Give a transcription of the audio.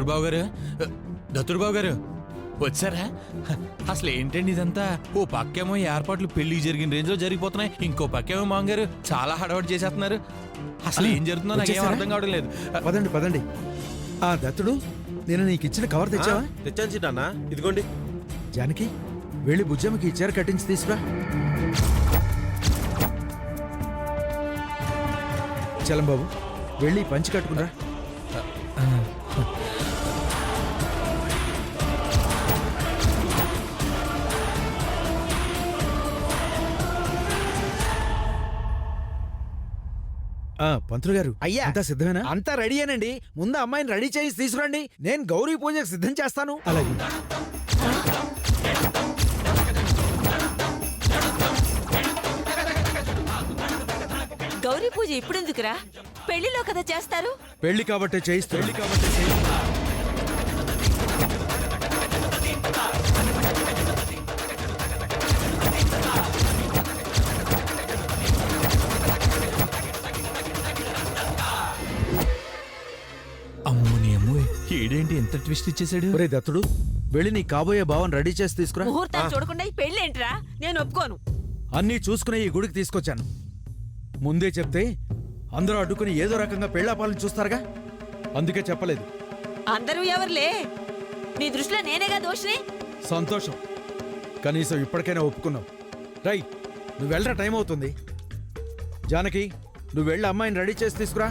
దత్తుడుబాబు గారు, దత్తుడుబాబు గారు వచ్చారా? అసలు ఏంటండి ఇదంతా? ఓ పక్కేమో ఏర్పాట్లు పెళ్లికి జరిగిన రేంజ్ లో జరిగిపోతున్నాయి, ఇంకో పక్కేమో మామగారు చాలా హడావడి చేసేస్తున్నారు. అసలు ఏం జరుగుతుందో నాకేం అర్థం కావడం లేదు. పదండి పదండి. ఆ దత్తుడు, నేను నీకు ఇచ్చిన కవర్ తెచ్చావా? తెచ్చాను చిన్న, ఇదిగోండి. జానకి, వెళ్ళి బుజ్జమ్మకి చీర కట్టించి తీసుకురా. చలం బాబు, వెళ్ళి పంచి కట్టుకురా. పంతులు గారు, అయ్యా, అంతా సిద్ధమేనా? అంతా రెడీయేనండి. ముందు అమ్మాయిని రెడీ చేసి తీసుకురండి, నేను గౌరీ పూజకు సిద్ధం చేస్తాను. అలాగే. గౌరీ పూజ ఇప్పుడెందుకురా? పెళ్లిలో కదా చేస్తారు. పెళ్లి కాబట్టే చేయిస్తా. అమ్మోని అమ్మో, ఈడేంటి ఎంత ట్విస్ట్ ఇచ్చేసాడు? ఒరే దత్తుడు, వెళ్ళి నీ కాబోయే భావం రెడీ చేసి తీసుకురా. ముహూర్తాలు చూడకుండా ఈ పెళ్లి ఏంట్రా? నేను ఒప్పుకోను. అన్నీ చూసుకునే ఈ గుడికి తీసుకొచ్చాను. ముందే చెప్తే అందరూ అడ్డుకుని ఏదో రకంగా పెళ్ళాపాలను చూస్తారుగా, అందుకే చెప్పలేదు. అందరూ ఎవరులే, నీ దృష్టిలో నేనేగా దోషిని. సంతోషం, కనీసం ఇప్పటికైనా ఒప్పుకున్నావు. నువ్వు వెళ్ళరా, టైం అవుతుంది. జానకి, నువ్వు వెళ్ళి అమ్మాయిని రెడీ చేసి తీసుకురా.